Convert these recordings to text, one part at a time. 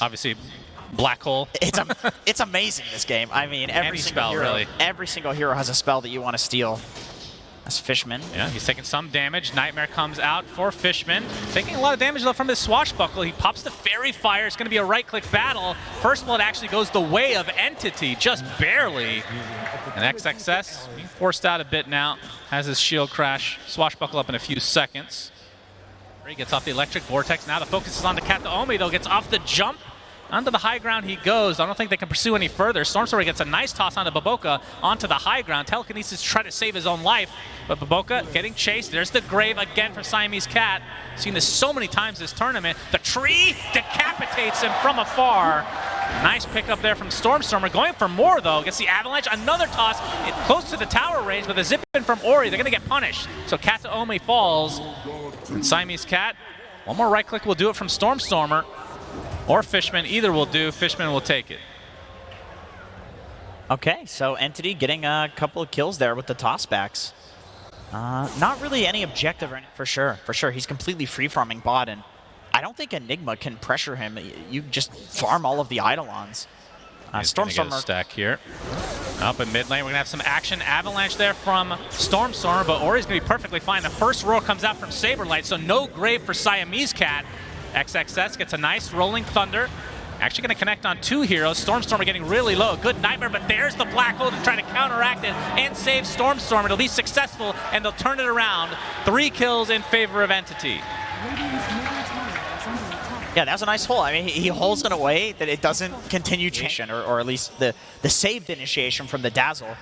Obviously, black hole. It's amazing, this game. I mean, every single hero has a spell that you want to steal. That's Fishman. Yeah, he's taking some damage. Nightmare comes out for Fishman. Taking a lot of damage though from his swashbuckle. He pops the Fairy Fire. It's going to be a right-click battle. First Blood actually goes the way of Entity, just barely. And XXS being forced out a bit now. Has his shield crash. Swashbuckle up in a few seconds. He gets off the Electric Vortex. Now the focus is on the Kataomi though. Gets off the jump. Onto the high ground he goes. I don't think they can pursue any further. Stormstormer gets a nice toss onto Baboka onto the high ground. Telekinesis to try to save his own life, but Baboka getting chased. There's the grave again from Siamese Cat. Seen this so many times this tournament. The tree decapitates him from afar. Nice pickup there from Stormstormer. Going for more though. Gets the avalanche. Another toss close to the tower range, but the zip in from Ori. They're going to get punished. So Kataomi falls. And Siamese Cat, one more right click will do it from Stormstormer. Or Fishman, either will do. Fishman will take it. Okay, so Entity getting a couple of kills there with the tossbacks. Not really any objective for sure. For sure, he's completely free-farming bot, and I don't think Enigma can pressure him. You just farm all of the Eidolons. Stormstormer stack here. Up in mid lane, we're gonna have some action. Avalanche there from Stormstormer, but Ori's gonna be perfectly fine. The first roar comes out from Saberlight, so no grave for Siamese Cat. XXS gets a nice Rolling Thunder. Actually going to connect on two heroes. Stormstormer getting really low. Good Nightmare, but there's the Black Hole to try to counteract it and save Stormstormer. It'll be successful, and they'll turn it around. 3 kills in favor of Entity. Yeah, that was a nice hole. I mean, he holds in a way that it doesn't continue chasing, or at least the saved initiation from the Dazzle.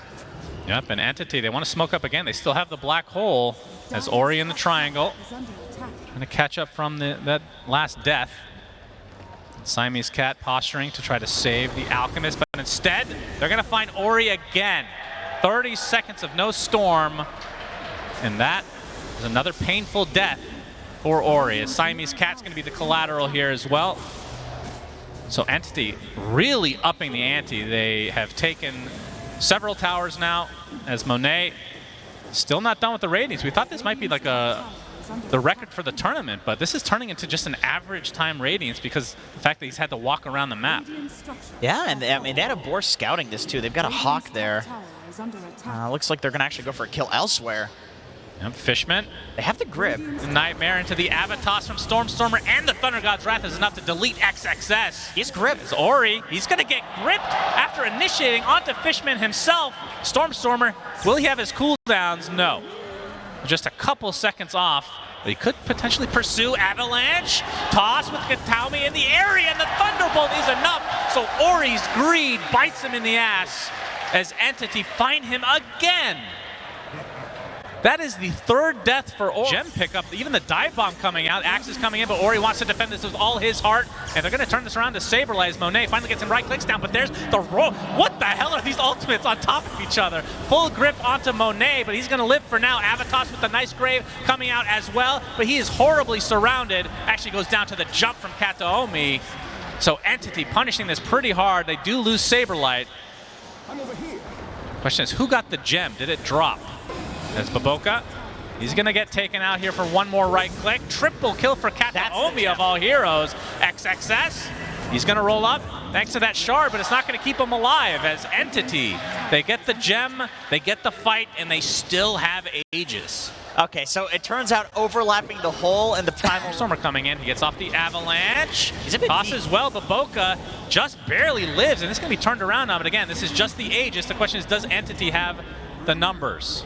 Yep, and Entity, they want to smoke up again. They still have the Black Hole as Ori in the triangle. Going to catch up from that last death. Siamese Cat posturing to try to save the Alchemist, but instead, they're going to find Ori again. 30 seconds of no storm, and that is another painful death for Ori, as Siamese Cat's going to be the collateral here as well. So Entity really upping the ante. They have taken several towers now, as Monet still not done with the ratings. We thought this might be like the record for the tournament, but this is turning into just an average time ratings because the fact that he's had to walk around the map. Yeah, and I mean, they had a Boar scouting this too. They've got a Hawk there. Looks like they're going to actually go for a kill elsewhere. Yep, Fishman. They have the grip. The Nightmare into the Avatos from Stormstormer, and the Thunder God's Wrath is enough to delete XXS. He's gripped. It's Ori. He's going to get gripped after initiating onto Fishman himself. Stormstormer, will he have his cooldowns? No. Just a couple seconds off. But he could potentially pursue Avalanche. Toss with Kataomi in the area, and the Thunderbolt is enough. So Ori's greed bites him in the ass as Entity find him again. That is the 3rd death for Ori. Gem pickup, even the dive bomb coming out. Axe is coming in, but Ori wants to defend this with all his heart. And they're going to turn this around to Saberlight as Monet finally gets some right clicks down, but there's the roll. What the hell are these ultimates on top of each other? Full grip onto Monet, but he's going to live for now. Avatos with the nice grave coming out as well, but he is horribly surrounded. Actually goes down to the jump from Kataomi. So Entity punishing this pretty hard. They do lose Saberlight. Question is, who got the gem? Did it drop? That's Baboka. He's going to get taken out here for one more right click. Triple kill for Kataomi of all heroes. XXS, he's going to roll up thanks to that shard, but it's not going to keep him alive as Entity. They get the gem, they get the fight, and they still have Aegis. Okay, so it turns out overlapping the hole and the primal Stormer coming in. He gets off the Avalanche. He's a bit tosses well. Baboka just barely lives, and this is going to be turned around now. But again, this is just the Aegis. The question is, does Entity have the numbers?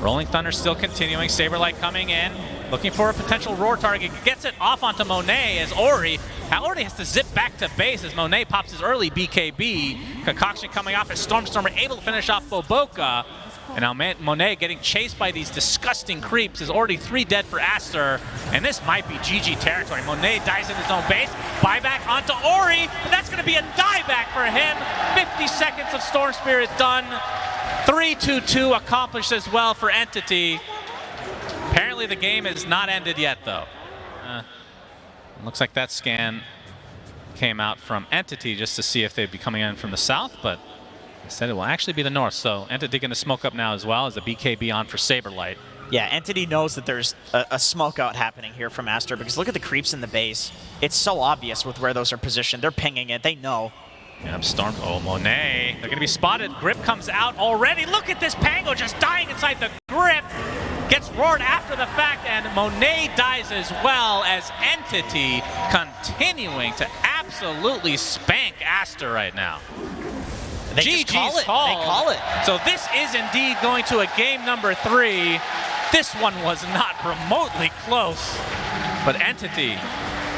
Rolling Thunder still continuing. Saberlight coming in, looking for a potential roar target. Gets it off onto Monet as Ori has to zip back to base as Monet pops his early BKB. Concoction coming off as Stormstormer able to finish off Baboka. And now Monet getting chased by these disgusting creeps is already 3 dead for Aster. And this might be GG territory. Monet dies in his own base. Buyback onto Ori, and that's going to be a dieback for him. 50 seconds of Storm Spirit done. 3-2-2 accomplished as well for Entity. Apparently the game is not ended yet though. Looks like that scan came out from Entity just to see if they'd be coming in from the south, but instead it will actually be the north. So Entity going to smoke up now as well as the BKB on for Saberlight. Yeah, Entity knows that there's a smoke out happening here from Aster because look at the creeps in the base. It's so obvious with where those are positioned. They're pinging it. They know. Yeah, Storm. Oh, Monet. They're going to be spotted. Grip comes out already. Look at this Pango just dying inside the Grip. Gets roared after the fact, and Monet dies as well as Entity continuing to absolutely spank Aster right now. They just call it. Called. They call it. So this is indeed going to a game number 3. This one was not remotely close, but Entity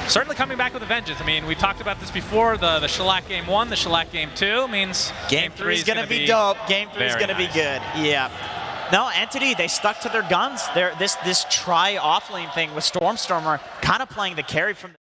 certainly coming back with a vengeance. I mean, we talked about this before, the Shellac game 1, the Shellac game 2 means game 3 is going to be dope. Game 3 is going to be good. Yeah. No, Entity, they stuck to their guns. This try offlane thing with Stormstormer kind of playing the carry from